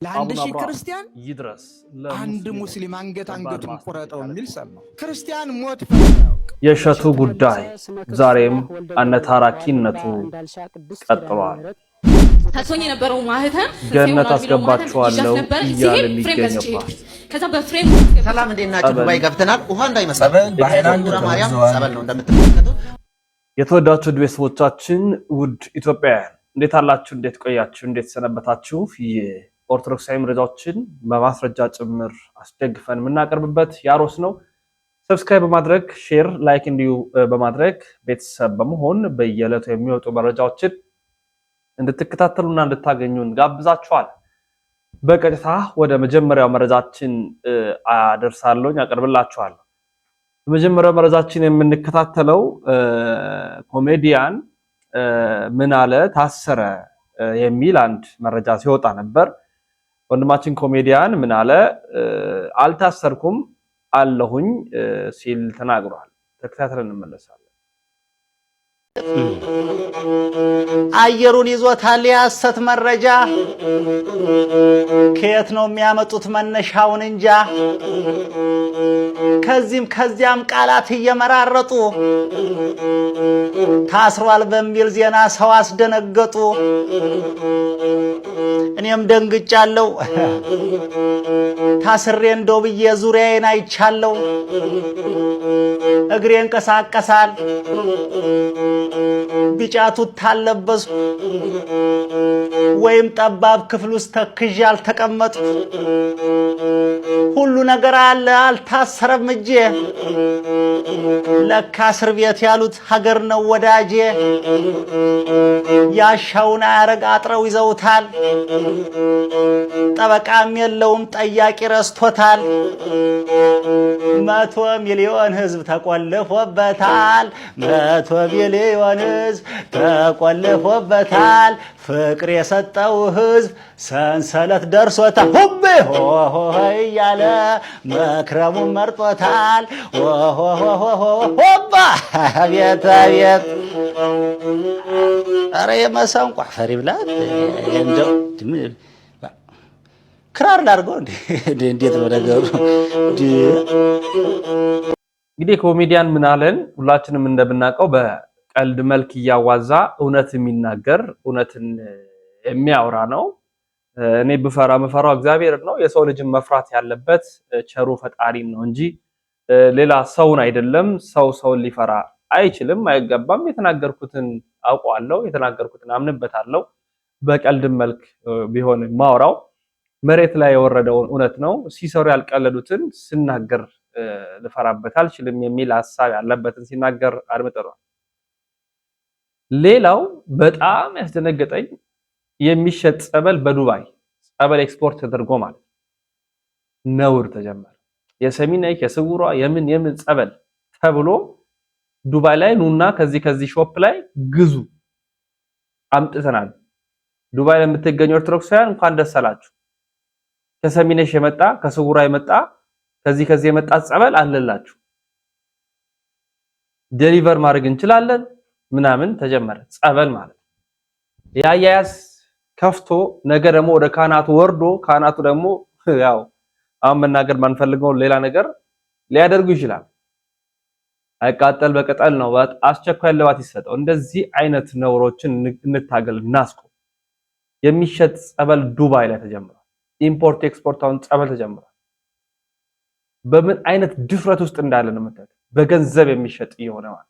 ለአንድ ሺህ ክርስቲያን ይድረስ ለአንድ ሙስሊም አንገቱን ቆረጠው የሚል ሰማው። ክርስቲያን ሞት የሸቱ ጉዳይ ዛሬም አነታራኪነቱ ቀጥሏል። ታሶኝ የነበረው ማህተም ገነት አስገባችኋለሁ እያለ የሚገኘው ከዛ በፍሬም ሰላም እንደናችሁ ዱባይ ገብተናል። ውሃ እንዳይመስል በሃይላንድ ማርያም ጸበል ነው እንደምትመለከቱት። የተወዳችሁ ቤተሰቦቻችን ውድ ኢትዮጵያውያን እንዴት አላችሁ? እንዴት ቆያችሁ? እንዴት ሰነበታችሁ? የኦርቶዶክሳዊ መረጃዎችን በማስረጃ ጭምር አስደግፈን የምናቀርብበት ያሮስ ነው። ሰብስክራይብ በማድረግ ሼር፣ ላይክ እንዲሁ በማድረግ ቤተሰብ በመሆን በየዕለቱ የሚወጡ መረጃዎችን እንድትከታተሉና እንድታገኙን ጋብዛችኋል። በቀጥታ ወደ መጀመሪያው መረጃችን አደርሳለሁ አቀርብላችኋለሁ። በመጀመሪያው መረጃችን የምንከታተለው ኮሜዲያን ምን አለ ታሰረ የሚል አንድ መረጃ ሲወጣ ነበር። ወንድማችን ኮሜዲያን ምን አለ አልታሰርኩም አለሁኝ ሲል ተናግሯል። ተከታትለን እንመለሳለን። አየሩን ይዞታል የሐሰት መረጃ ከየት ነው የሚያመጡት መነሻውን እንጃ። ከዚህም ከዚያም ቃላት እየመራረጡ ታስሯል በሚል ዜና ሰው አስደነገጡ። እኔም ደንግጫለሁ። ታስሬ እንደው ብዬ ዙሪያዬን አይቻለሁ። እግሬ እንቀሳቀሳል። ቢጫቱ ታለበሱ ወይም ጠባብ ክፍል ውስጥ ተክዤ አልተቀመጡ። ሁሉ ነገር አለ አልታሰረም እጄ። ለካ እስር ቤት ያሉት ሀገር ነው ወዳጄ። ያሻውን አያረግ አጥረው ይዘውታል። ጠበቃም የለውም ጠያቂ ረስቶታል። 100 ሚሊዮን ህዝብ ተቆልፎበታል። 100 ሚሊዮን ህዝብ ተቆልፎበታል። ፍቅር የሰጠው ህዝብ ሰንሰለት ደርሶታል። ሁቤ ሆሆ እያለ መክረሙን መርጦታል። ሆሆ ሆባ አቤት አቤት። ኧረ የመሰንቆ አፈሪ ብላት እንደው ክራር ላድርገው እንዴት ነው ነገሩ? እንግዲህ ኮሜዲያን ምን አለን ሁላችንም እንደምናውቀው በቀልድ መልክ እያዋዛ እውነት የሚናገር እውነትን የሚያወራ ነው። እኔ መፈራው እግዚአብሔር ነው። የሰው ልጅ መፍራት ያለበት ቸሩ ፈጣሪን ነው እንጂ ሌላ ሰውን አይደለም። ሰውን ሊፈራ አይችልም፣ አይገባም። የተናገርኩትን አውቀዋለሁ፣ የተናገርኩትን አምንበታለሁ። በቀልድ መልክ ቢሆን ማውራው መሬት ላይ የወረደውን እውነት ነው። ሲሰሩ ያልቀለዱትን ስናገር ልፈራበት አልችልም የሚል ሐሳብ ያለበትን ሲናገር አድምጠናል። ሌላው በጣም ያስደነገጠኝ የሚሸጥ ጸበል በዱባይ ጸበል ኤክስፖርት ተደርጎ ማለት ነውር ተጀመረ። የሰሚናይ የስውሯ የምን ጸበል ተብሎ ዱባይ ላይ ኑና ከዚህ ሾፕ ላይ ግዙ አምጥተናል። ዱባይ ለምትገኙ ኦርቶዶክሳውያን እንኳን ደስ አላችሁ። ከሰሚነሽ የመጣ ከስውሯ የመጣ ከዚህ የመጣ ጸበል አለላችሁ። ዴሊቨር ማድረግ እንችላለን ምናምን ተጀመረ። ጸበል ማለት ያያያስ ከፍቶ ነገ ደግሞ ወደ ካህናቱ ወርዶ ካህናቱ ደግሞ ያው አሁን መናገር ማንፈልገው ሌላ ነገር ሊያደርጉ ይችላል። አይቃጠል በቀጠል ነው። አስቸኳይ ልባት ይሰጠው። እንደዚህ አይነት ነውሮችን እንታገል እናስቆም። የሚሸጥ ጸበል ዱባይ ላይ ተጀምሯል። ኢምፖርት ኤክስፖርት አሁን ጸበል ተጀምሯል። በምን አይነት ድፍረት ውስጥ እንዳለን መጣት በገንዘብ የሚሸጥ ይሆነ ማለት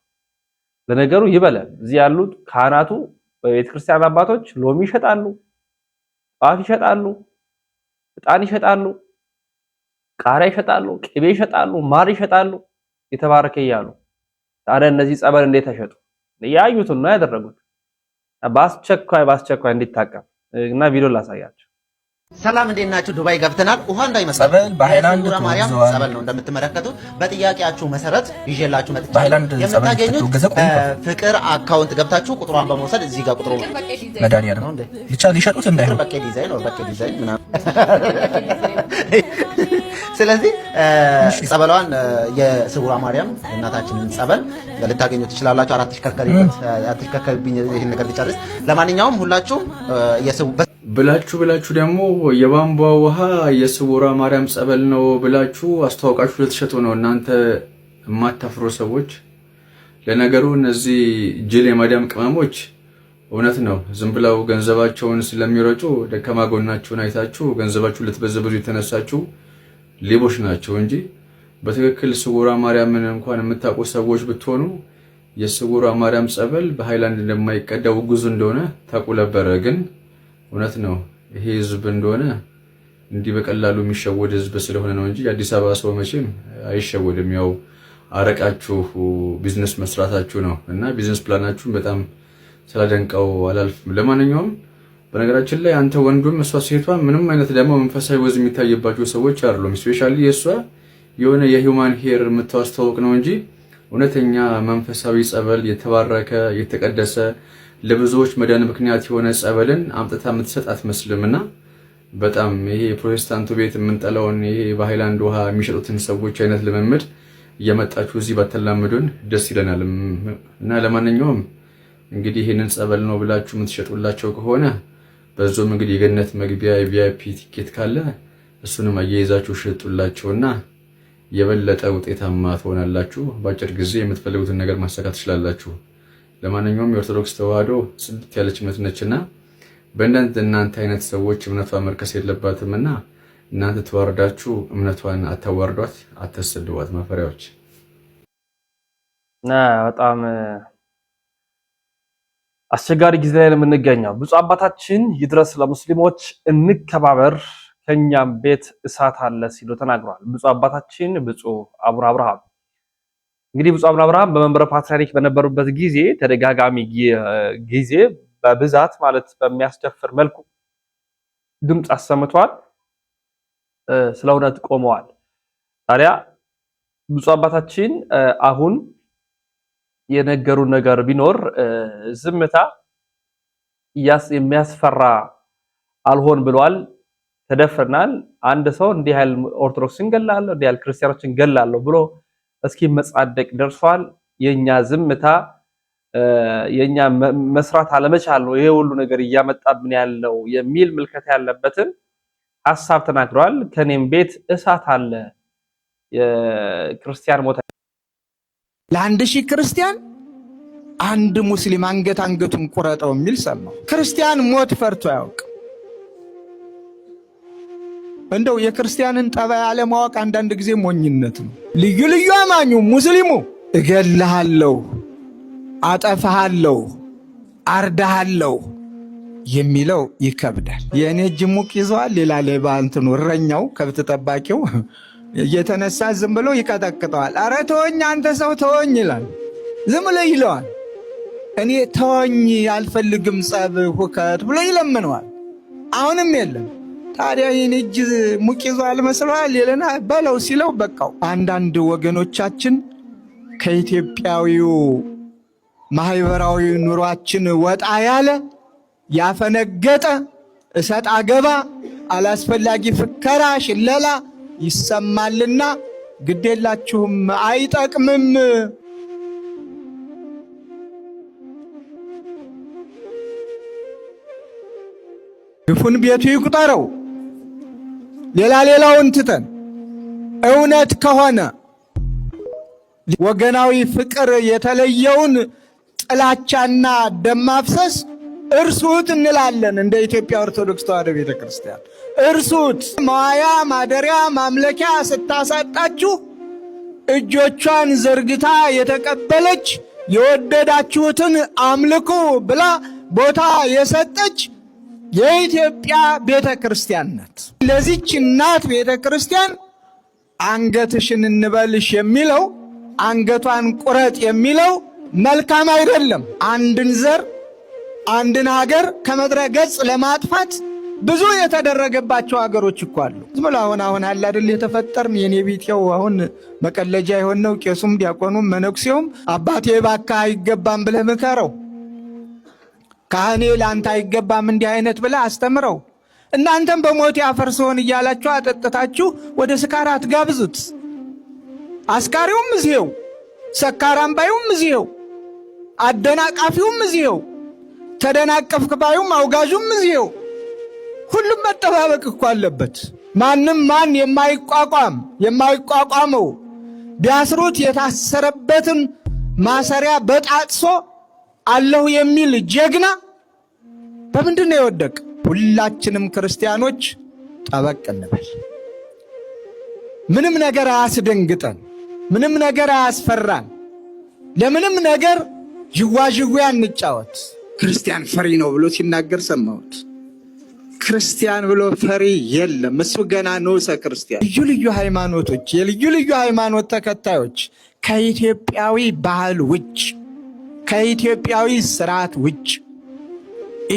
ለነገሩ ይበላል። እዚህ ያሉት ካህናቱ በቤተክርስቲያን አባቶች ሎሚ ይሸጣሉ፣ ጣፍ ይሸጣሉ፣ ዕጣን ይሸጣሉ፣ ቃሪያ ይሸጣሉ፣ ቅቤ ይሸጣሉ፣ ማር ይሸጣሉ። የተባረከ ይያሉ። ታዲያ እነዚህ ጸበል እንዴት ተሸጡ? ያዩትን ነው ያደረጉት። በአስቸኳይ እንዲታቀም እና ቪዲዮ ላሳያችሁ። ሰላም እንደናችሁ ዱባይ ገብተናል። ውሃ እንዳይመስል በሃይላንድ ማርያም ጸበል ነው እንደምትመለከቱት። በጥያቄያችሁ መሰረት ይዤላችሁ መጥቻለሁ። የምታገኙት ፍቅር አካውንት ገብታችሁ ቁጥሯን በመውሰድ እዚህ ጋር ቁጥሩ መዳኒያ ነው ብቻ ሊሸጡት እንዳይሆን በቄ ዲዛይን ምናምን። ስለዚህ ጸበሏን የስውሯ ማርያም እናታችንን ጸበል ልታገኙ ትችላላችሁ። 4 ተሽከርካሪበት አትሽከርከሪብኝ ይሄን ነገር ልጨርስ። ለማንኛውም ሁላችሁም ብላችሁ ደግሞ የቧንቧ ውሃ የስውሯ ማርያም ጸበል ነው ብላችሁ አስተዋውቃችሁ ልትሸጡ ነው እናንተ የማታፍሩ ሰዎች። ለነገሩ እነዚህ ጅል የማዳም ቅመሞች እውነት ነው ዝም ብለው ገንዘባቸውን ስለሚረጩ ደካማ ጎናቸውን አይታችሁ ገንዘባችሁ ልትበዘብዙ የተነሳችሁ ሌቦች ናቸው እንጂ በትክክል ስውሯ ማርያምን እንኳን የምታውቁ ሰዎች ብትሆኑ የስውሯ ማርያም ጸበል በሃይላንድ እንደማይቀዳው ጉዙ እንደሆነ ታውቁ ነበር። ግን እውነት ነው ይሄ ህዝብ እንደሆነ እንዲህ በቀላሉ የሚሸወድ ህዝብ ስለሆነ ነው እንጂ የአዲስ አበባ ሰው መቼም አይሸወድም። ያው አረቃችሁ ቢዝነስ መስራታችሁ ነው እና ቢዝነስ ፕላናችሁን በጣም ስላደንቀው አላልፍም። ለማንኛውም በነገራችን ላይ አንተ ወንዱም እሷ ሴቷ ምንም አይነት ደግሞ መንፈሳዊ ወዝ የሚታይባቸው ሰዎች አይደሉም። ስፔሻሊ የሷ የሆነ የሂውማን ሄር የምታስተዋውቅ ነው እንጂ እውነተኛ መንፈሳዊ ጸበል የተባረከ የተቀደሰ ለብዙዎች መዳን ምክንያት የሆነ ጸበልን አምጥታ የምትሰጥ አትመስልምና በጣም ይሄ ፕሮቴስታንቱ ቤት የምንጠላውን ይሄ በሃይላንድ ውሃ የሚሸጡትን ሰዎች አይነት ልምምድ እየመጣችሁ እዚህ ባተላምዱን ደስ ይለናል። እና ለማንኛውም እንግዲህ ይሄንን ጸበል ነው ብላችሁ የምትሸጡላቸው ከሆነ በዛውም እንግዲህ የገነት መግቢያ የቪአይፒ ቲኬት ካለ እሱንም አያይዛችሁ ሽጡላቸውና የበለጠ ውጤታማ ትሆናላችሁ። በአጭር ጊዜ የምትፈልጉትን ነገር ማሳካት ትችላላችሁ። ለማንኛውም የኦርቶዶክስ ተዋህዶ ጽድት ያለች እምነት ነችና በእናንተ አይነት ሰዎች እምነቷ መርከስ የለባትምና እናንተ ተዋርዳችሁ እምነቷን አታዋርዷት፣ አታሰድቧት። ማፈሪያዎች በጣም አስቸጋሪ ጊዜ ላይ ነው የምንገኘው። ብፁዕ አባታችን ይድረስ ለሙስሊሞች እንከባበር ከኛም ቤት እሳት አለ ሲሉ ተናግረዋል። ብፁዕ አባታችን ብፁዕ አቡነ አብርሃም እንግዲህ ብፁዕ አቡነ አብርሃም በመንበረ ፓትርያርክ በነበሩበት ጊዜ ተደጋጋሚ ጊዜ በብዛት ማለት በሚያስደፍር መልኩ ድምፅ አሰምተዋል። ስለ እውነት ቆመዋል። ታዲያ ብፁዕ አባታችን አሁን የነገሩን ነገር ቢኖር ዝምታ የሚያስፈራ አልሆን ብሏል። ተደፍረናል። አንድ ሰው እንዲህ ያህል ኦርቶዶክስን ገላለሁ እንዲህ ያህል ክርስቲያኖችን ገላለሁ ብሎ እስኪ መጻደቅ ደርሷል። የኛ ዝምታ የኛ መስራት አለመቻል ነው ይሄ ሁሉ ነገር እያመጣብን ያለው የሚል ምልከታ ያለበትን ሐሳብ ተናግሯል። ከኔም ቤት እሳት አለ የክርስቲያን ሞተ ለአንድ ሺህ ክርስቲያን አንድ ሙስሊም አንገቱን ቁረጠው የሚል ሰማው። ክርስቲያን ሞት ፈርቶ ያውቅ። እንደው የክርስቲያንን ጠባይ አለማወቅ አንዳንድ ጊዜ ሞኝነት ነው። ልዩ ልዩ አማኙ ሙስሊሙ እገልሃለሁ፣ አጠፋሃለሁ፣ አርዳሃለሁ የሚለው ይከብዳል። የእኔ እጅ ሙቅ ይዘዋል ሌላ ሌባ እንትኑ እረኛው ከብት ጠባቂው እየተነሳ ዝም ብሎ ይቀጠቅጠዋል። አረ ተወኝ አንተ ሰው ተወኝ ይላል። ዝም ብሎ ይለዋል። እኔ ተወኝ አልፈልግም ጸብ ሁከት ብሎ ይለምነዋል። አሁንም የለም። ታዲያ ይህን እጅ ሙቅ ይዟል መስለዋል የለና በለው ሲለው በቃው። አንዳንድ ወገኖቻችን ከኢትዮጵያዊው ማህበራዊ ኑሯችን ወጣ ያለ ያፈነገጠ እሰጥ አገባ አላስፈላጊ ፍከራ ሽለላ ይሰማልና ግዴላችሁም አይጠቅምም። ግፉን ቤቱ ይቁጠረው። ሌላውን ትተን እውነት ከሆነ ወገናዊ ፍቅር የተለየውን ጥላቻና ደም ማፍሰስ እርሱት እንላለን። እንደ ኢትዮጵያ ኦርቶዶክስ ተዋሕዶ ቤተክርስቲያን እርሱት። መዋያ ማደሪያ ማምለኪያ ስታሳጣችሁ እጆቿን ዘርግታ የተቀበለች የወደዳችሁትን አምልኩ ብላ ቦታ የሰጠች የኢትዮጵያ ቤተክርስቲያን ናት። ለዚች እናት ቤተክርስቲያን አንገትሽን እንበልሽ የሚለው አንገቷን ቁረጥ የሚለው መልካም አይደለም። አንድን ዘር አንድን ሀገር ከምድረ ገጽ ለማጥፋት ብዙ የተደረገባቸው ሀገሮች እኮ አሉ። ዝም ብሎ አሁን አለ አይደል የተፈጠርን የኔ ቢጤው አሁን መቀለጃ የሆነው ቄሱም ዲያቆኑም መነኩሴውም አባቴ እባክህ አይገባም ብለህ ምከረው፣ ካህኔ ለአንተ አይገባም እንዲህ አይነት ብለህ አስተምረው። እናንተም በሞት ያፈርሰውን እያላችሁ አጠጥታችሁ ወደ ስካር አትጋብዙት። አስካሪውም እዚው፣ ሰካራም ባዩም እዚው፣ አደናቃፊውም እዚው፣ ተደናቀፍክ ባዩም አውጋዡም እዚው። ሁሉም መጠባበቅ እኮ አለበት። ማንም ማን የማይቋቋመው ቢያስሩት የታሰረበትን ማሰሪያ በጣጥሶ አለሁ የሚል ጀግና በምንድን ነው የወደቀ? ሁላችንም ክርስቲያኖች ጠበቅ እንበል። ምንም ነገር አያስደንግጠን፣ ምንም ነገር አያስፈራን፣ ለምንም ነገር ጅዋጅዌ አንጫወት። ክርስቲያን ፈሪ ነው ብሎ ሲናገር ሰማሁት። ክርስቲያን ብሎ ፈሪ የለም። እሱ ገና ንዑሰ ክርስቲያን። ልዩ ልዩ ሃይማኖቶች፣ የልዩ ልዩ ሃይማኖት ተከታዮች ከኢትዮጵያዊ ባህል ውጭ፣ ከኢትዮጵያዊ ስርዓት ውጭ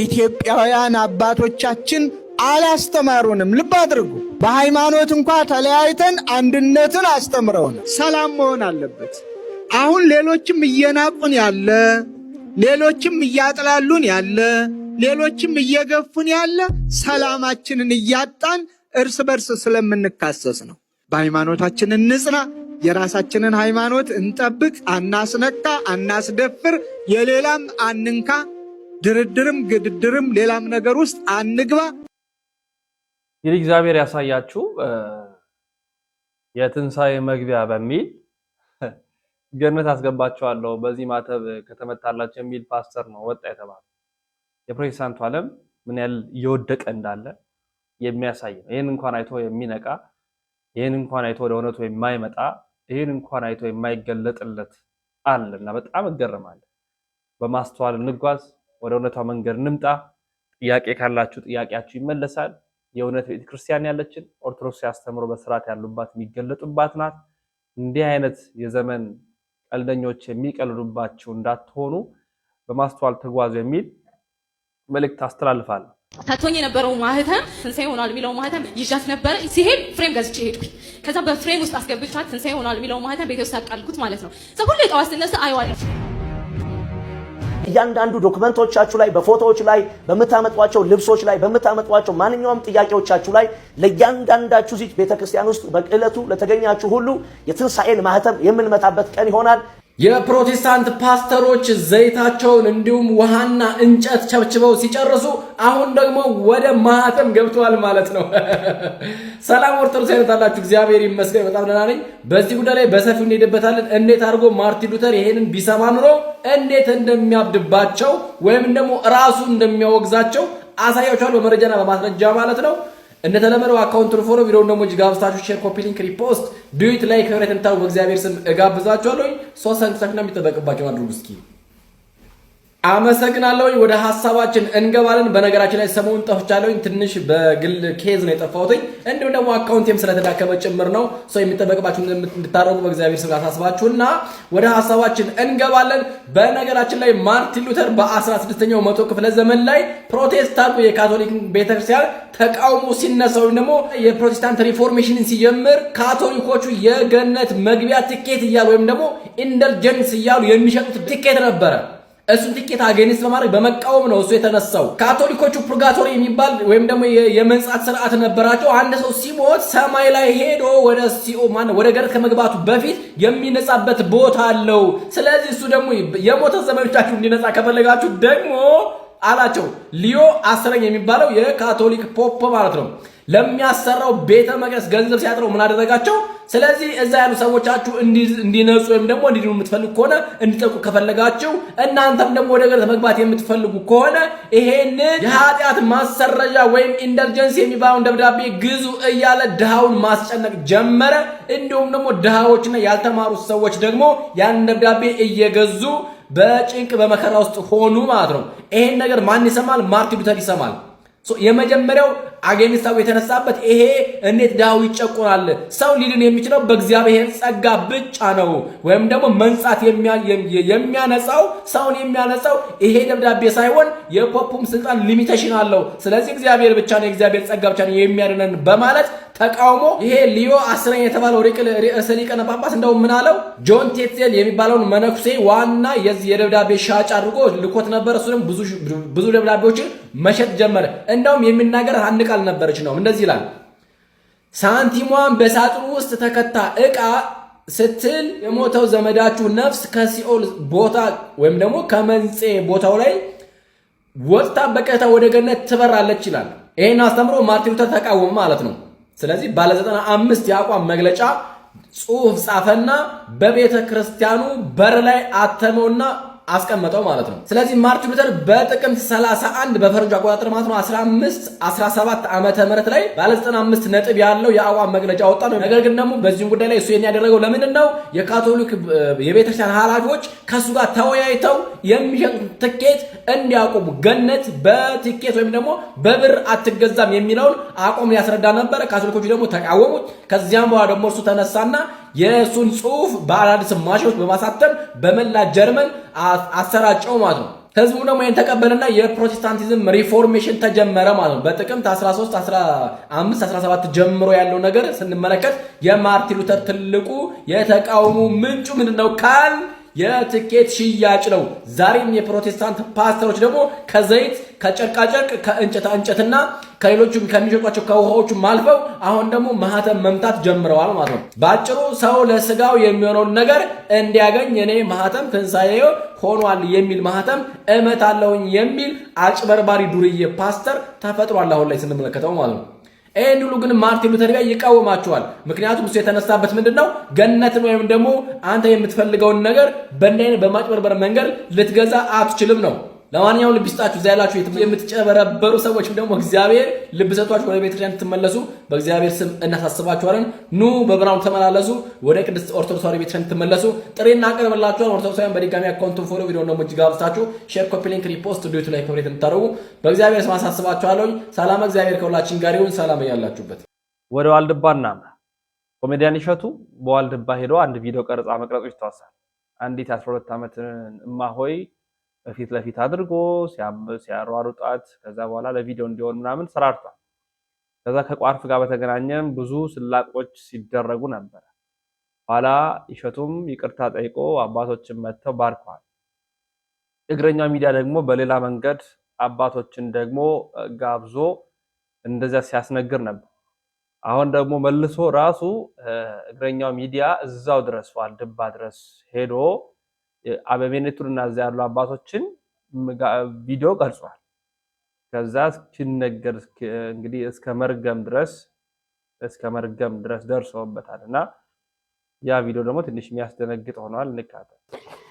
ኢትዮጵያውያን አባቶቻችን አላስተማሩንም። ልብ አድርጉ። በሃይማኖት እንኳ ተለያይተን አንድነትን አስተምረውን ሰላም መሆን አለበት። አሁን ሌሎችም እየናቁን ያለ፣ ሌሎችም እያጥላሉን ያለ፣ ሌሎችም እየገፉን ያለ ሰላማችንን እያጣን እርስ በርስ ስለምንካሰስ ነው። በሃይማኖታችን እንጽና፣ የራሳችንን ሃይማኖት እንጠብቅ፣ አናስነካ፣ አናስደፍር፣ የሌላም አንንካ፣ ድርድርም ግድድርም ሌላም ነገር ውስጥ አንግባ። ይህ እግዚአብሔር ያሳያችሁ የትንሣኤ መግቢያ በሚል ገነት አስገባቸዋለሁ በዚህ ማተብ ከተመታላቸው የሚል ፓስተር ነው ወጣ የተባለው። የፕሮቴስታንቱ ዓለም ምን ያህል እየወደቀ እንዳለ የሚያሳይ ነው። ይህን እንኳን አይቶ የሚነቃ፣ ይህን እንኳን አይቶ ወደ እውነቱ የማይመጣ፣ ይህን እንኳን አይቶ የማይገለጥለት አለና በጣም እገረማለሁ። በማስተዋል እንጓዝ፣ ወደ እውነታው መንገድ እንምጣ። ጥያቄ ካላችሁ ጥያቄያችሁ ይመለሳል። የእውነት ቤተክርስቲያን ያለችን ኦርቶዶክስ ያስተምሮ በስርዓት ያሉባት የሚገለጡባት ናት። እንዲህ አይነት የዘመን ቀልደኞች የሚቀልዱባችሁ እንዳትሆኑ በማስተዋል ተጓዙ የሚል መልእክት አስተላልፋለሁ። ታቶኝ የነበረው ማህተም ትንሣኤ ሆኗል የሚለው ማህተም ይዣት ነበረ። ሲሄድ ፍሬም ገዝቼ ሄድኩኝ። ከዛ በፍሬም ውስጥ አስገብቻት ትንሣኤ ሆኗል የሚለው ማህተም ቤቴ ውስጥ አቃልኩት ማለት ነው። ሁሌ ጠዋት ስነሳ አየዋለሁ። እያንዳንዱ ዶክመንቶቻችሁ ላይ፣ በፎቶዎች ላይ፣ በመታመጧቸው ልብሶች ላይ፣ በመታመጧቸው ማንኛውም ጥያቄዎቻችሁ ላይ ለእያንዳንዳችሁ እዚህ ቤተክርስቲያን ውስጥ በዕለቱ ለተገኛችሁ ሁሉ የትንሣኤን ማህተም የምንመታበት ቀን ይሆናል። የፕሮቴስታንት ፓስተሮች ዘይታቸውን እንዲሁም ውሃና እንጨት ቸብችበው ሲጨርሱ አሁን ደግሞ ወደ ማህተም ገብተዋል ማለት ነው። ሰላም ኦርቶዶክስ አይነታላችሁ፣ እግዚአብሔር ይመስገን በጣም ደህና ነኝ። በዚህ ጉዳይ ላይ በሰፊው እንሄድበታለን። እንዴት አድርጎ ማርቲን ሉተር ይሄንን ቢሰማ ኑሮ እንዴት እንደሚያብድባቸው ወይም ደግሞ ራሱ እንደሚያወግዛቸው አሳያችኋለሁ በመረጃና በማስረጃ ማለት ነው። እንደተለመደው አካውንቱን ፎሎ ቪዲዮውን ደግሞ ጋብዛችሁ ሼር፣ ኮፒ ሊንክ፣ ሪፖስት ዱት ላይክ ፌቨራይት እንታው በእግዚአብሔር ስም እጋብዛችኋለሁ። 3 ሰንቲም የሚጠበቅባችሁ አድርጉ እስኪ። አመሰግናለሁ። ወደ ሐሳባችን እንገባለን። በነገራችን ላይ ሰሞኑን ጠፍቻለሁ፣ ትንሽ በግል ኬዝ ነው የጠፋሁት። እንዲሁም ደግሞ አካውንቴም ስለተዳከመ ጭምር ነው። ሰው የሚጠበቅባችሁ እንድታረጉ በእግዚአብሔር ስም አሳስባችሁና ወደ ሐሳባችን እንገባለን። በነገራችን ላይ ማርቲን ሉተር በ16ኛው መቶ ክፍለ ዘመን ላይ ፕሮቴስታንቱ የካቶሊክ ቤተክርስቲያን ተቃውሞ ሲነሳው ደግሞ የፕሮቴስታንት ሪፎርሜሽንን ሲጀምር ካቶሊኮቹ የገነት መግቢያ ቲኬት እያሉ ወይም ደግሞ ኢንደልጀንስ እያሉ የሚሸጡት ቲኬት ነበረ። እሱን ቲኬት አገኒስ በማድረግ በመቃወም ነው እሱ የተነሳው። ካቶሊኮቹ ፑርጋቶሪ የሚባል ወይም ደግሞ የመንጻት ስርዓት ነበራቸው። አንድ ሰው ሲሞት ሰማይ ላይ ሄዶ ወደ ገነት ከመግባቱ በፊት የሚነጻበት ቦታ አለው። ስለዚህ እሱ ደግሞ የሞተ ዘመዶቻችሁ እንዲነጻ ከፈለጋችሁ ደግሞ አላቸው ሊዮ 10ኛ የሚባለው የካቶሊክ ፖፕ ማለት ነው ለሚያሰራው ቤተ መቅደስ ገንዘብ ሲያጥረው ምን አደረጋቸው? ስለዚህ እዛ ያሉ ሰዎቻችሁ እንዲነጹ ወይም ደግሞ እንዲድኑ የምትፈልጉ ከሆነ እንዲጠቁ ከፈለጋችሁ እናንተም ደግሞ ወደ ገነት መግባት የምትፈልጉ ከሆነ ይሄንን የኃጢአት ማሰረጃ ወይም ኢንደልጀንስ የሚባለውን ደብዳቤ ግዙ እያለ ድሃውን ማስጨነቅ ጀመረ። እንዲሁም ደግሞ ድሃዎችና ያልተማሩ ሰዎች ደግሞ ያን ደብዳቤ እየገዙ በጭንቅ በመከራ ውስጥ ሆኑ ማለት ነው። ይሄን ነገር ማን ይሰማል? ማርቲን ሉተር ይሰማል። የመጀመሪያው አገኒስታው የተነሳበት ይሄ እንዴት ድሃው ይጨቆናል? ሰው ሊድን የሚችለው በእግዚአብሔር ጸጋ ብቻ ነው። ወይም ደግሞ መንጻት የሚያነጻው ሰውን የሚያነጻው ይሄ ደብዳቤ ሳይሆን የፖፑም ስልጣን ሊሚቴሽን አለው። ስለዚህ እግዚአብሔር ብቻ ነው፣ የእግዚአብሔር ጸጋ ብቻ ነው የሚያድነን በማለት ተቃውሞ ይሄ ሊዮ 10ኛ የተባለው ርዕሰ ሊቃነ ጳጳስ እንደው ምን አለው? ጆን ቴትሴል የሚባለውን መነኩሴ ዋና የዚህ የደብዳቤ ሻጭ አድርጎ ልኮት ነበር። እሱ ደግሞ ብዙ ደብዳቤዎችን መሸጥ ጀመረ። እንደውም የሚናገር አንድ ቃል ነበረች ነው እንደዚህ ይላል። ሳንቲሟን በሳጥኑ ውስጥ ተከታ ዕቃ ስትል የሞተው ዘመዳችሁ ነፍስ ከሲኦል ቦታ ወይም ደግሞ ከመንጼ ቦታው ላይ ወጥታ በቀጥታ ወደ ገነት ትበራለች ይላል። ይሄን አስተምሮ ማርቲን ሉተር ተቃወመ ማለት ነው። ስለዚህ ባለ 95 የአቋም መግለጫ ጽሑፍ ጻፈና በቤተ ክርስቲያኑ በር ላይ አተመውና አስቀመጠው ማለት ነው። ስለዚህ ማርቲን ሉተር በጥቅምት 31 በፈረንጅ አቆጣጠር ማለት ነው 1517 ዓመተ ምህረት ላይ ባለ 95 ነጥብ ያለው የአቋም መግለጫ ወጣ ነው። ነገር ግን ደግሞ በዚህ ጉዳይ ላይ እሱ ያደረገው ለምንድነው? የካቶሊክ የቤተክርስቲያን ኃላፊዎች ከሱ ጋር ተወያይተው የሚሸጡት ትኬት እንዲያቆሙ፣ ገነት በትኬት ወይም ደግሞ በብር አትገዛም የሚለውን አቋም ያስረዳ ነበር። ካቶሊኮቹ ደግሞ ተቃወሙት። ከዚያም በኋላ ደግሞ እርሱ ተነሳና የሱን ጽሑፍ በአዳዲስ ማሽኖች በማሳተም በመላ ጀርመን አሰራጨው ማለት ነው። ህዝቡ ደግሞ ይሄን ተቀበለና የፕሮቴስታንቲዝም ሪፎርሜሽን ተጀመረ ማለት ነው። በጥቅምት 13 15 17 ጀምሮ ያለው ነገር ስንመለከት የማርቲን ሉተር ትልቁ የተቃውሞ ምንጩ ምንድነው ካል የትኬት ሽያጭ ነው። ዛሬም የፕሮቴስታንት ፓስተሮች ደግሞ ከዘይት ከጨርቃጨርቅ ከእንጨትና ከሌሎችም ከሚሸጧቸው ከውሃዎቹ ማልፈው አሁን ደግሞ ማህተም መምታት ጀምረዋል ማለት ነው። ባጭሩ ሰው ለስጋው የሚሆነውን ነገር እንዲያገኝ እኔ ማህተም ትንሳኤው ሆኗል የሚል ማህተም እመታለሁኝ የሚል አጭበርባሪ ዱርዬ ፓስተር ተፈጥሯል አሁን ላይ ስንመለከተው ማለት ነው። ይሄን ሁሉ ግን ማርቲን ሉተር ይቃወማቸዋል። ምክንያቱም እሱ የተነሳበት ምንድነው? ገነትን ወይም ደግሞ አንተ የምትፈልገውን ነገር በእንደይነ በማጭበርበር መንገድ ልትገዛ አትችልም ነው። ለማንኛውም ልብ ይስጣችሁ እዛ ያላችሁ የምትጨበረበሩ ሰዎች ደግሞ እግዚአብሔር ልብ ሰጥቷችሁ ወደ ቤተክርስቲያን ትመለሱ በእግዚአብሔር ስም እናሳስባችኋለን። ኑ በብርሃኑ ተመላለሱ፣ ወደ ቅድስት ኦርቶዶክስ ተዋሕዶ ቤተክርስቲያን ትመለሱ። ጥሪና አቀርብላችኋል። ኦርቶዶክሳውያን በድጋሚ አካውንቱን ፎሎ ቪዲዮ ደግሞ እጅግ አብዝታችሁ ሼር፣ ኮፒ ሊንክ፣ ሪፖስት ዲዩቲ ላይ ኮሜንት እንድታደርጉ በእግዚአብሔር ስም አሳስባችኋለሁ። ሰላም እግዚአብሔር ከሁላችን ጋር ይሁን። ሰላም ያላችሁበት። ወደ ዋልድባ እናምራ። ኮሜዲያን እሸቱ በዋልድባ ሄዶ አንድ ቪዲዮ ቀረጻ መቅረጹ ይታወሳል። አንዲት 12 ዓመት እማሆይ በፊት ለፊት አድርጎ ሲያሯሩጣት ከዛ በኋላ ለቪዲዮ እንዲሆን ምናምን ሰራርቷል። ከዛ ከቋርፍ ጋር በተገናኘም ብዙ ስላቆች ሲደረጉ ነበር። ኋላ እሸቱም ይቅርታ ጠይቆ አባቶችን መተው ባርኳል። እግረኛው ሚዲያ ደግሞ በሌላ መንገድ አባቶችን ደግሞ ጋብዞ እንደዛ ሲያስነግር ነበር። አሁን ደግሞ መልሶ ራሱ እግረኛው ሚዲያ እዛው ድረስ ዋልድባ ድረስ ሄዶ አበቤኔቱና እዛ ያሉ አባቶችን ቪዲዮ ቀርጿል። ከዛ ሲነገር እንግዲህ እስከ መርገም ድረስ ደርሶበታልና ያ ቪዲዮ ደግሞ ትንሽ የሚያስደነግጥ ሆኗል። እንካተል።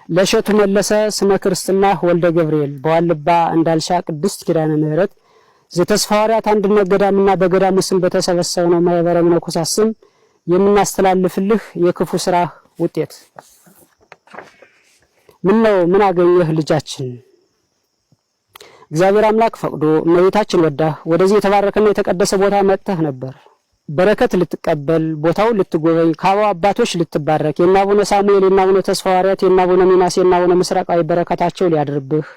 ለእሸቱ መለሰ ስመ ክርስትና ወልደ ገብርኤል በዋልድባ እንዳልሻ ቅድስት ኪዳነ ምህረት ዘተስፋ ሐዋርያት አንድነት ገዳምና በገዳሙ ስም በተሰበሰበው ማህበረ መነኮሳት ስም የምናስተላልፍልህ የክፉ ስራ ውጤት ምን አገኘህ ልጃችን? እግዚአብሔር አምላክ ፈቅዶ እመቤታችን ወዳ ወደዚህ የተባረከና የተቀደሰ ቦታ መጥተህ ነበር። በረከት ልትቀበል ቦታውን ልትጎበኝ ከአበው አባቶች ልትባረክ የእነ አቡነ ሳሙኤል የእነ አቡነ ተስፋ ሐዋርያት የእነ አቡነ ሚናስ የእነ አቡነ ምስራቃዊ በረከታቸው ሊያድርብህ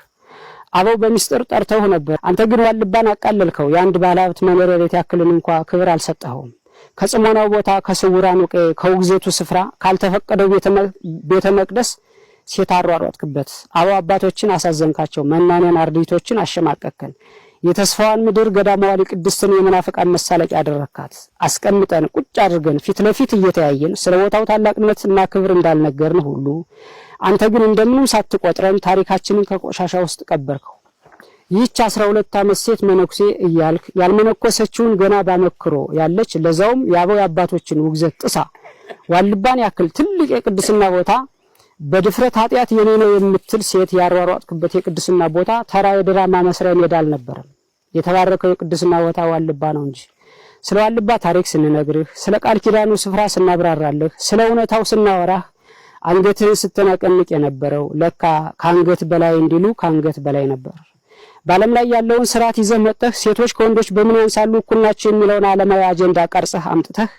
አበው በሚስጥር ጠርተው ነበር። አንተ ግን ዋልድባን አቃለልከው። የአንድ ባለሀብት መኖሪያ ቤት ያክልን እንኳ ክብር አልሰጠኸውም። ከጽሞናው ቦታ ከስውራኑ ቀዬ ከውግዘቱ ስፍራ ካልተፈቀደው ቤተ መቅደስ ሴት አሯሯጥክበት። አበው አባቶችን አሳዘንካቸው። መናንያን አርድእቶችን አሸማቀቅከን። የተስፋዋን ምድር ገዳማዋን ቅድስትን የመናፍቃን መሳለቂያ አደረካት። አስቀምጠን ቁጭ አድርገን ፊት ለፊት እየተያየን ስለ ቦታው ታላቅነትና ክብር እንዳልነገርን ሁሉ አንተ ግን እንደምንም ሳትቆጥረን ታሪካችንን ከቆሻሻ ውስጥ ቀበርከው። ይህች 12 ዓመት ሴት መነኩሴ እያልክ ያልመነኮሰችውን ገና ባመክሮ ያለች ለዛውም የአበው አባቶችን ውግዘት ጥሳ ዋልድባን ያክል ትልቅ የቅድስና ቦታ በድፍረት ኃጢአት የኔ ነው የምትል ሴት ያሯሯጥክበት የቅድስና ቦታ ተራ የድራማ መስሪያ ሜዳ አልነበረም። የተባረከው የቅድስና ቦታ ዋልድባ ነው እንጂ። ስለ ዋልድባ ታሪክ ስንነግርህ፣ ስለ ቃል ኪዳኑ ስፍራ ስናብራራለህ፣ ስለ እውነታው ስናወራህ አንገትህን ስትነቀንቅ የነበረው ለካ ከአንገት በላይ እንዲሉ ከአንገት በላይ ነበር። በዓለም ላይ ያለውን ስርዓት ይዘህ መጥተህ ሴቶች ከወንዶች በምን ያንሳሉ እኩል ናቸው የሚለውን ዓለማዊ አጀንዳ ቀርጸህ አምጥተህ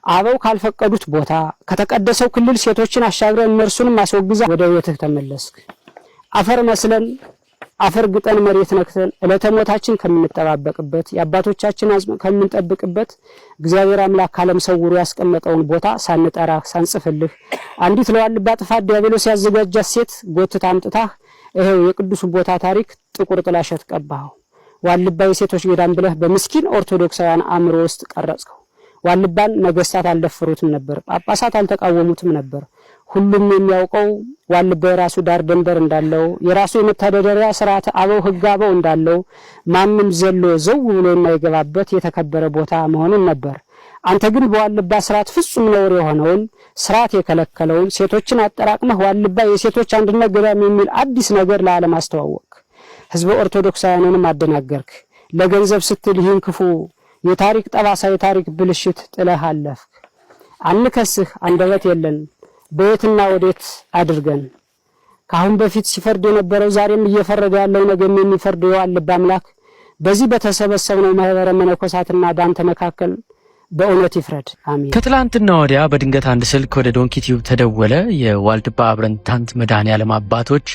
አበው ካልፈቀዱት ቦታ ከተቀደሰው ክልል ሴቶችን አሻግረን እነርሱንም አስወግዛ ወደ ቤትህ ተመለስክ። አፈር መስለን አፈር ግጠን መሬት ነክተን ዕለተ ሞታችን ከምንጠባበቅበት የአባቶቻችን አጽም ከምንጠብቅበት እግዚአብሔር አምላክ ዓለም ሰውሮ ያስቀመጠውን ቦታ ሳንጠራ ሳንጽፍልህ አንዲት ለዋልድባ ጥፋት ዲያብሎስ ያዘጋጃት ሴት ጎትታ አምጥታህ ይሄው የቅዱስ ቦታ ታሪክ ጥቁር ጥላሸት ቀባኸው። ዋልድባ የሴቶች ገዳም ብለህ በምስኪን ኦርቶዶክሳውያን አእምሮ ውስጥ ቀረጽከው። ዋልድባን ነገስታት አልደፈሩትም ነበር፣ ጳጳሳት አልተቃወሙትም ነበር። ሁሉም የሚያውቀው ዋልባ የራሱ ዳር ድንበር እንዳለው የራሱ የመተዳደሪያ ስርዓት አበው ህግ አበው እንዳለው ማንም ዘሎ ዘው ብሎ የማይገባበት የተከበረ ቦታ መሆኑን ነበር። አንተ ግን በዋልባ ስርዓት ፍጹም ነውር የሆነውን ስርዓት የከለከለውን ሴቶችን አጠራቅመህ ዋልባ የሴቶች አንድነት ገዳም የሚል አዲስ ነገር ለዓለም አስተዋወቅ። ህዝበ ኦርቶዶክሳውያንንም አደናገርክ። ለገንዘብ ስትል ይህን ክፉ የታሪክ ጠባሳ የታሪክ ብልሽት ጥለህ አለፍክ። አንከስህ አንደበት የለን በየትና ወዴት አድርገን ካሁን በፊት ሲፈርድ የነበረው ዛሬም እየፈረደ ያለው ነገም የሚፈርደው የዋልባ አምላክ በዚህ በተሰበሰብነው ማህበረ መነኮሳትና ባንተ መካከል በእውነት ይፍረድ። አሜን። ከትላንትና ወዲያ በድንገት አንድ ስልክ ወደ ዶንኪ ቲዩብ ተደወለ። የዋልድባ አብረንታንት መድኃኔዓለም አባቶች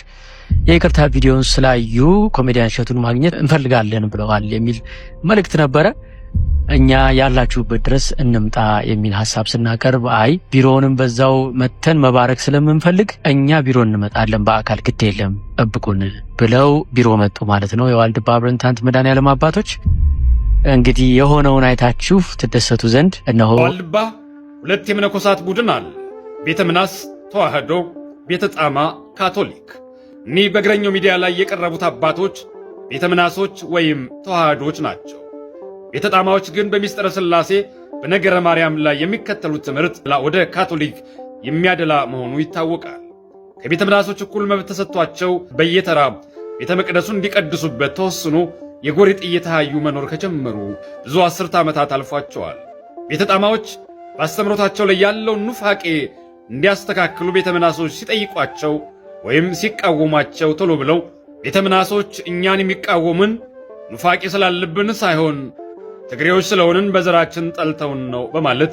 የይቅርታ ቪዲዮን ስላዩ ኮሜዲያን እሸቱን ማግኘት እንፈልጋለን ብለዋል የሚል መልእክት ነበረ። እኛ ያላችሁበት ድረስ እንምጣ የሚል ሐሳብ ስናቀርብ አይ ቢሮውንም በዛው መተን መባረክ ስለምንፈልግ እኛ ቢሮ እንመጣለን በአካል ግድ የለም ጠብቁን ብለው ቢሮ መጡ ማለት ነው የዋልድባ አብረንታንት መድኃኔዓለም አባቶች። እንግዲህ የሆነውን አይታችሁ ትደሰቱ ዘንድ እነሆ። ዋልድባ ሁለት የመነኮሳት ቡድን አለ። ቤተ ምናስ ተዋህዶ፣ ቤተ ጣማ ካቶሊክ። እኒህ በእግረኛው ሚዲያ ላይ የቀረቡት አባቶች ቤተ ምናሶች ወይም ተዋህዶች ናቸው። ቤተ ጣማዎች ግን በሚስጥረ ሥላሴ በነገረ ማርያም ላይ የሚከተሉት ትምህርት ወደ ካቶሊክ የሚያደላ መሆኑ ይታወቃል። ከቤተ ምናሶች እኩል መብት ተሰጥቷቸው በየተራ ቤተ መቅደሱን እንዲቀድሱበት ተወስኖ የጎሪጥ እየተሃዩ መኖር ከጀመሩ ብዙ አስርተ ዓመታት አልፏቸዋል። ቤተ ጣማዎች በአስተምሮታቸው ላይ ያለውን ኑፋቄ እንዲያስተካክሉ ቤተ ምናሶች ሲጠይቋቸው ወይም ሲቃወሟቸው ቶሎ ብለው ቤተ ምናሶች እኛን የሚቃወሙን ኑፋቄ ስላለብን ሳይሆን ትግሬዎች ስለሆንን በዘራችን ጠልተውን ነው በማለት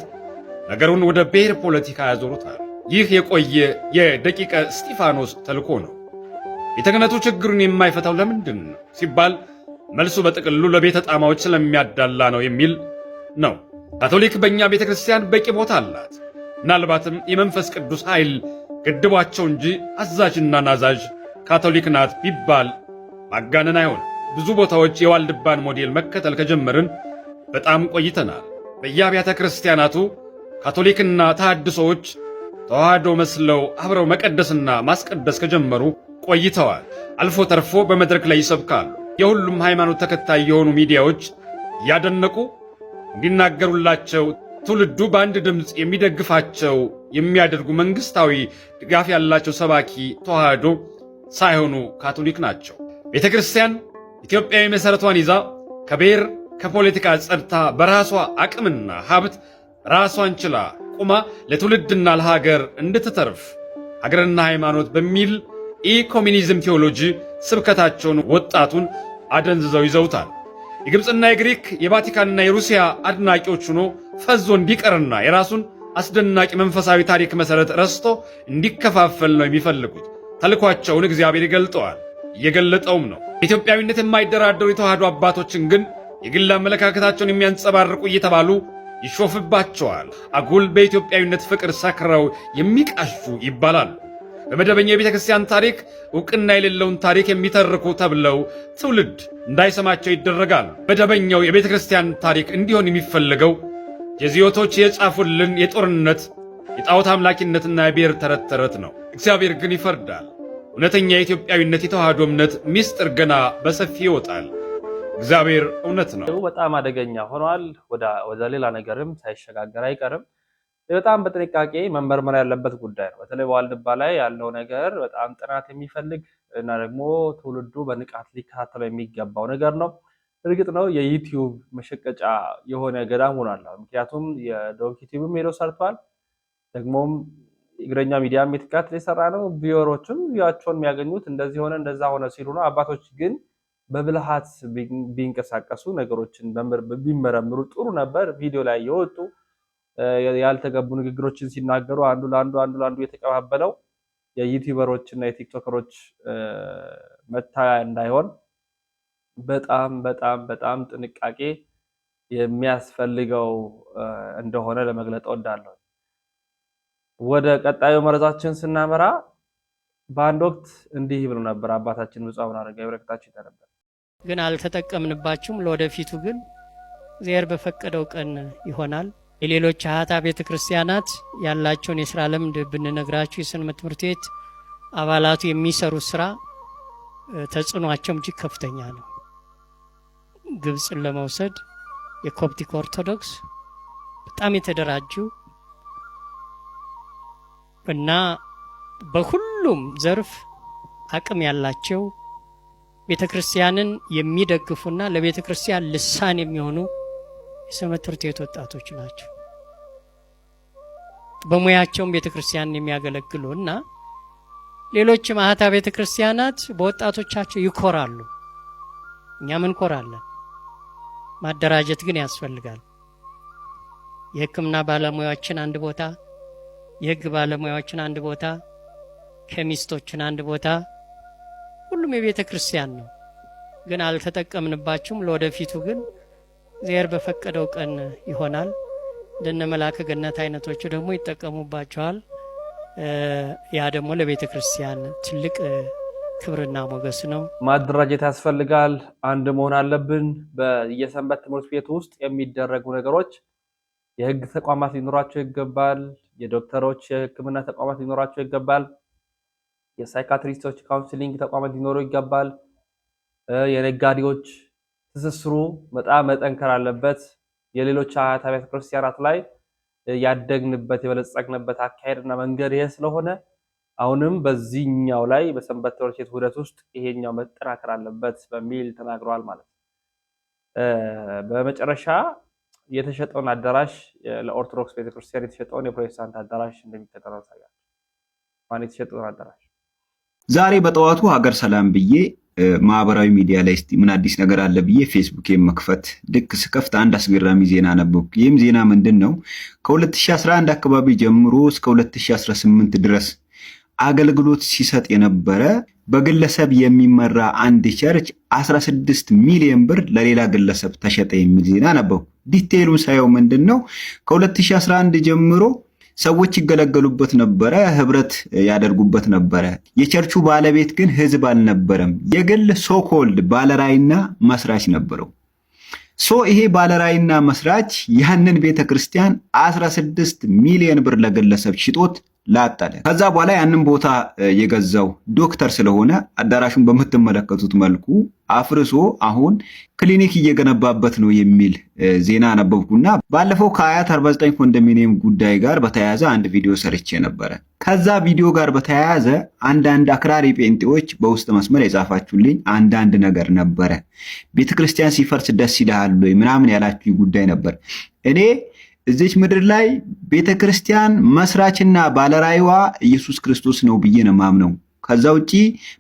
ነገሩን ወደ ብሔር ፖለቲካ ያዞሩታል። ይህ የቆየ የደቂቀ እስጢፋኖስ ተልኮ ነው። ቤተ ክህነቱ ችግሩን የማይፈታው ለምንድን ነው ሲባል መልሱ በጥቅሉ ለቤተ ጣማዎች ስለሚያዳላ ነው የሚል ነው። ካቶሊክ በእኛ ቤተ ክርስቲያን በቂ ቦታ አላት። ምናልባትም የመንፈስ ቅዱስ ኃይል ገድቧቸው እንጂ አዛዥና ናዛዥ ካቶሊክ ናት ቢባል ማጋነን አይሆንም። ብዙ ቦታዎች የዋልድባን ሞዴል መከተል ከጀመርን በጣም ቆይተናል። በየአብያተ ክርስቲያናቱ ካቶሊክና ተሐድሶዎች ተዋህዶ መስለው አብረው መቀደስና ማስቀደስ ከጀመሩ ቆይተዋል። አልፎ ተርፎ በመድረክ ላይ ይሰብካሉ። የሁሉም ሃይማኖት ተከታይ የሆኑ ሚዲያዎች እያደነቁ እንዲናገሩላቸው ትውልዱ በአንድ ድምፅ የሚደግፋቸው የሚያደርጉ መንግስታዊ ድጋፍ ያላቸው ሰባኪ ተዋህዶ ሳይሆኑ ካቶሊክ ናቸው። ቤተ ክርስቲያን ኢትዮጵያዊ መሠረቷን ይዛ ከብሔር ከፖለቲካ ጸድታ በራሷ አቅምና ሀብት ራሷን ችላ ቁማ ለትውልድና ለሀገር እንድትተርፍ ሀገርና ሃይማኖት በሚል ኢኮሚኒዝም ቴዎሎጂ ስብከታቸውን ወጣቱን አደንዝዘው ይዘውታል። የግብፅና የግሪክ የቫቲካንና የሩሲያ አድናቂዎች ሆኖ ፈዞ እንዲቀርና የራሱን አስደናቂ መንፈሳዊ ታሪክ መሠረት ረስቶ እንዲከፋፈል ነው የሚፈልጉት። ተልኳቸውን እግዚአብሔር ይገልጠዋል፣ እየገለጠውም ነው። ኢትዮጵያዊነት የማይደራደሩ የተዋህዶ አባቶችን ግን የግል አመለካከታቸውን የሚያንጸባርቁ እየተባሉ ይሾፍባቸዋል። አጉል በኢትዮጵያዊነት ፍቅር ሰክረው የሚቃሹ ይባላሉ። በመደበኛ የቤተ ክርስቲያን ታሪክ ዕውቅና የሌለውን ታሪክ የሚተርኩ ተብለው ትውልድ እንዳይሰማቸው ይደረጋል። መደበኛው የቤተ ክርስቲያን ታሪክ እንዲሆን የሚፈልገው ጀዚዮቶች የጻፉልን የጦርነት የጣዖት አምላኪነትና የብሔር ተረት ተረት ነው። እግዚአብሔር ግን ይፈርዳል። እውነተኛ የኢትዮጵያዊነት የተዋህዶ እምነት ምስጢር ገና በሰፊ ይወጣል። እግዚአብሔር እውነት ነው። በጣም አደገኛ ሆኗል። ወደ ሌላ ነገርም ሳይሸጋገር አይቀርም። በጣም በጥንቃቄ መመርመር ያለበት ጉዳይ ነው። በተለይ በዋልድባ ላይ ያለው ነገር በጣም ጥናት የሚፈልግ እና ደግሞ ትውልዱ በንቃት ሊከታተለው የሚገባው ነገር ነው። እርግጥ ነው የዩቲዩብ መሸቀጫ የሆነ ገዳም ሆኗል። ምክንያቱም የዶንኪ ቲዩብም ሄዶ ሰርቷል። ደግሞም እግረኛ ሚዲያም የተካተለ የሰራ ነው። ቪወሮችም ቪዋቸውን የሚያገኙት እንደዚህ ሆነ እንደዛ ሆነ ሲሉ ነው። አባቶች ግን በብልሃት ቢንቀሳቀሱ ነገሮችን ቢመረምሩ ጥሩ ነበር። ቪዲዮ ላይ የወጡ ያልተገቡ ንግግሮችን ሲናገሩ አንዱ ለአንዱ የተቀባበለው የዩቲዩበሮች እና የቲክቶከሮች መታያ እንዳይሆን በጣም በጣም በጣም ጥንቃቄ የሚያስፈልገው እንደሆነ ለመግለጥ እወዳለሁ። ወደ ቀጣዩ መረጃችን ስናመራ በአንድ ወቅት እንዲህ ብሎ ነበር አባታችን ብፁዕ አቡነ አረጋዊ በረከታቸው ይደረባል። ግን አልተጠቀምንባችሁም። ለወደፊቱ ግን እግዚአብሔር በፈቀደው ቀን ይሆናል። የሌሎች አሃታ ቤተክርስቲያናት ያላቸውን የሥራ ልምድ ብንነግራችሁ የሰንበት ትምህርት ቤት አባላቱ የሚሰሩት ስራ ተጽዕኖአቸው እጅግ ከፍተኛ ነው። ግብፅን ለመውሰድ የኮፕቲክ ኦርቶዶክስ በጣም የተደራጁ እና በሁሉም ዘርፍ አቅም ያላቸው ቤተክርስቲያንን የሚደግፉና ለቤተክርስቲያን ልሳን የሚሆኑ የሰንበት ትምህርት ቤት ወጣቶች ናቸው። በሙያቸውም ቤተክርስቲያንን የሚያገለግሉ እና ሌሎች አሃታ ቤተክርስቲያናት በወጣቶቻቸው ይኮራሉ። እኛም እንኮራለን። ማደራጀት ግን ያስፈልጋል። የሕክምና ባለሙያዎችን አንድ ቦታ፣ የሕግ ባለሙያዎችን አንድ ቦታ፣ ኬሚስቶችን አንድ ቦታ፣ ሁሉም የቤተ ክርስቲያን ነው። ግን አልተጠቀምንባቸውም። ለወደፊቱ ግን እግዚአብሔር በፈቀደው ቀን ይሆናል። እንደነ መልአከ ገነት አይነቶቹ ደግሞ ይጠቀሙባቸዋል። ያ ደግሞ ለቤተ ክርስቲያን ትልቅ ክብርና ሞገስ ነው። ማደራጀት ያስፈልጋል። አንድ መሆን አለብን። በየሰንበት ትምህርት ቤት ውስጥ የሚደረጉ ነገሮች የህግ ተቋማት ሊኖራቸው ይገባል። የዶክተሮች የህክምና ተቋማት ሊኖራቸው ይገባል። የሳይካትሪስቶች ካውንስሊንግ ተቋማት ሊኖሩ ይገባል። የነጋዴዎች ትስስሩ በጣም መጠንከር አለበት። የሌሎች አሃታ ቤተክርስቲያናት ላይ ያደግንበት የበለጸግንበት አካሄድና መንገድ ይሄ ስለሆነ አሁንም በዚህኛው ላይ በሰንበት ትምህርት ቤት ውህደት ውስጥ ይሄኛው መጠናከር አለበት በሚል ተናግረዋል ማለት ነው። በመጨረሻ የተሸጠውን አዳራሽ ለኦርቶዶክስ ቤተክርስቲያን የተሸጠውን የፕሮቴስታንት አዳራሽ እንደሚከተለው ያሳያል። ማን የተሸጠውን አዳራሽ ዛሬ በጠዋቱ ሀገር ሰላም ብዬ ማህበራዊ ሚዲያ ላይ እስቲ ምን አዲስ ነገር አለ ብዬ ፌስቡክ መክፈት ልክ ስከፍት አንድ አስገራሚ ዜና ነበብኩ። ይህም ዜና ምንድነው? ከ2011 አካባቢ ጀምሮ እስከ 2018 ድረስ አገልግሎት ሲሰጥ የነበረ በግለሰብ የሚመራ አንድ ቸርች 16 ሚሊዮን ብር ለሌላ ግለሰብ ተሸጠ የሚል ዜና ነበብኩ። ዲቴይሉን ሳየው ምንድነው? ከ2011 ጀምሮ ሰዎች ይገለገሉበት ነበረ፣ ህብረት ያደርጉበት ነበረ። የቸርቹ ባለቤት ግን ህዝብ አልነበረም። የግል ሶኮልድ ባለራይና መስራች ነበረው። ይሄ ባለራይና መስራች ያንን ቤተክርስቲያን 16 ሚሊዮን ብር ለግለሰብ ሽጦት ላጣለ። ከዛ በኋላ ያንን ቦታ የገዛው ዶክተር ስለሆነ አዳራሹን በምትመለከቱት መልኩ አፍርሶ አሁን ክሊኒክ እየገነባበት ነው የሚል ዜና ነበብኩና ባለፈው ከአያት 49 ኮንዶሚኒየም ጉዳይ ጋር በተያያዘ አንድ ቪዲዮ ሰርቼ ነበረ። ከዛ ቪዲዮ ጋር በተያያዘ አንዳንድ አክራሪ ጴንጤዎች በውስጥ መስመር የጻፋችሁልኝ አንዳንድ ነገር ነበረ። ቤተክርስቲያን ሲፈርስ ደስ ይልሃል ወይ ምናምን ያላችሁ ጉዳይ ነበር። እኔ እዚች ምድር ላይ ቤተክርስቲያን መስራችና ባለራይዋ ኢየሱስ ክርስቶስ ነው ብዬ ነው ማምነው። ከዛ ውጪ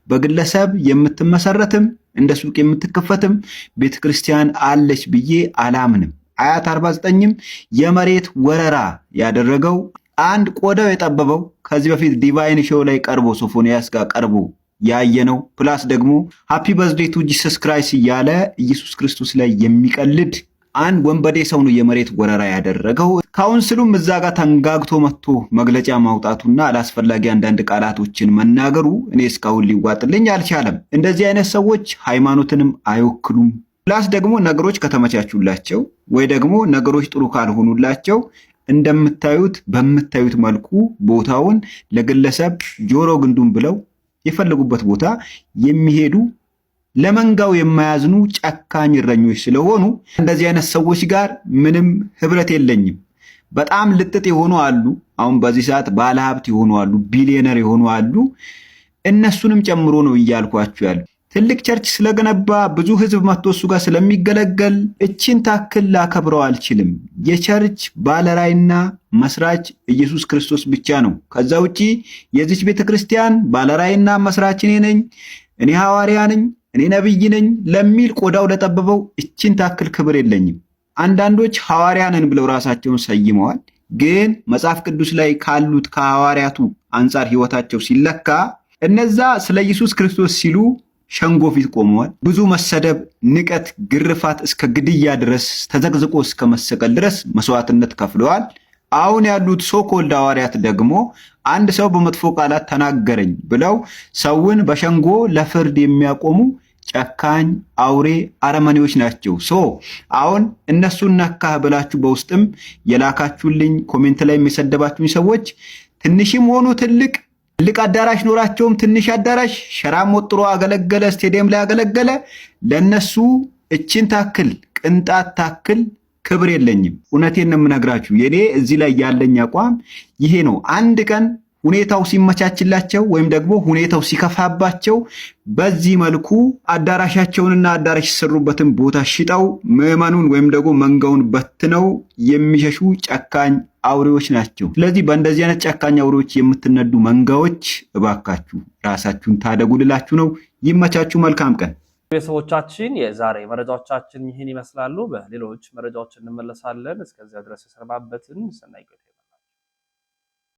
በግለሰብ የምትመሰረትም እንደ ሱቅ የምትከፈትም ቤተክርስቲያን አለች ብዬ አላምንም። አያት 49ም የመሬት ወረራ ያደረገው አንድ ቆዳው የጠበበው ከዚህ በፊት ዲቫይን ሾው ላይ ቀርቦ ሶፎንያስ ጋር ቀርቦ ያየነው ፕላስ ደግሞ ሃፒ በርዝዴይ ቱ ጂሰስ ክራይስት እያለ ኢየሱስ ክርስቶስ ላይ የሚቀልድ አንድ ወንበዴ ሰው ነው የመሬት ወረራ ያደረገው። ካውንስሉም እዛ ጋር ተንጋግቶ መጥቶ መግለጫ ማውጣቱና አላስፈላጊ አንዳንድ ቃላቶችን መናገሩ እኔ እስካሁን ሊዋጥልኝ አልቻለም። እንደዚህ አይነት ሰዎች ሃይማኖትንም አይወክሉም። ፕላስ ደግሞ ነገሮች ከተመቻቹላቸው ወይ ደግሞ ነገሮች ጥሩ ካልሆኑላቸው እንደምታዩት በምታዩት መልኩ ቦታውን ለግለሰብ ጆሮ ግንዱን ብለው የፈለጉበት ቦታ የሚሄዱ ለመንጋው የማያዝኑ ጨካኝ እረኞች ስለሆኑ እንደዚህ አይነት ሰዎች ጋር ምንም ህብረት የለኝም። በጣም ልጥጥ የሆኑ አሉ። አሁን በዚህ ሰዓት ባለሀብት የሆኑ አሉ፣ ቢሊዮነር የሆኑ አሉ። እነሱንም ጨምሮ ነው እያልኳችሁ ያሉ። ትልቅ ቸርች ስለገነባ ብዙ ህዝብ መጥቶ እሱ ጋር ስለሚገለገል እቺን ታክል ላከብረው አልችልም። የቸርች ባለራይና መስራች ኢየሱስ ክርስቶስ ብቻ ነው። ከዛ ውጪ የዚች ቤተክርስቲያን ባለራይና መስራች እኔ ነኝ፣ እኔ ሐዋርያ ነኝ፣ እኔ ነብይ ነኝ ለሚል ቆዳው ለጠበበው እቺን ታክል ክብር የለኝም። አንዳንዶች ሐዋርያ ነን ብለው ራሳቸውን ሰይመዋል። ግን መጽሐፍ ቅዱስ ላይ ካሉት ከሐዋርያቱ አንጻር ህይወታቸው ሲለካ እነዛ ስለ ኢየሱስ ክርስቶስ ሲሉ ሸንጎ ፊት ቆመዋል። ብዙ መሰደብ፣ ንቀት፣ ግርፋት እስከ ግድያ ድረስ ተዘቅዝቆ እስከ መሰቀል ድረስ መስዋዕትነት ከፍለዋል። አሁን ያሉት ሶኮልድ ሐዋርያት ደግሞ አንድ ሰው በመጥፎ ቃላት ተናገረኝ ብለው ሰውን በሸንጎ ለፍርድ የሚያቆሙ ጨካኝ አውሬ አረመኔዎች ናቸው። አሁን እነሱን ነካህ ብላችሁ በውስጥም የላካችሁልኝ ኮሜንት ላይ የሰደባችሁኝ ሰዎች ትንሽም ሆኑ ትልቅ አዳራሽ ኖራቸውም ትንሽ አዳራሽ ሸራም ወጥሮ አገለገለ ስቴዲየም ላይ አገለገለ ለነሱ እቺን ታክል ቅንጣት ታክል ክብር የለኝም። እውነቴን ነው የምነግራችሁ። የኔ እዚህ ላይ ያለኝ አቋም ይሄ ነው። አንድ ቀን ሁኔታው ሲመቻችላቸው ወይም ደግሞ ሁኔታው ሲከፋባቸው በዚህ መልኩ አዳራሻቸውንና አዳራሽ የሰሩበትን ቦታ ሽጠው ምዕመኑን ወይም ደግሞ መንጋውን በትነው የሚሸሹ ጨካኝ አውሬዎች ናቸው። ስለዚህ በእንደዚህ አይነት ጨካኝ አውሬዎች የምትነዱ መንጋዎች እባካችሁ ራሳችሁን ታደጉ ልላችሁ ነው። ይመቻችሁ። መልካም ቀን። ቤተሰቦቻችን የዛሬ መረጃዎቻችን ይህን ይመስላሉ። በሌሎች መረጃዎች እንመለሳለን። እስከዚያ ድረስ የሰነባበትን ሰናይ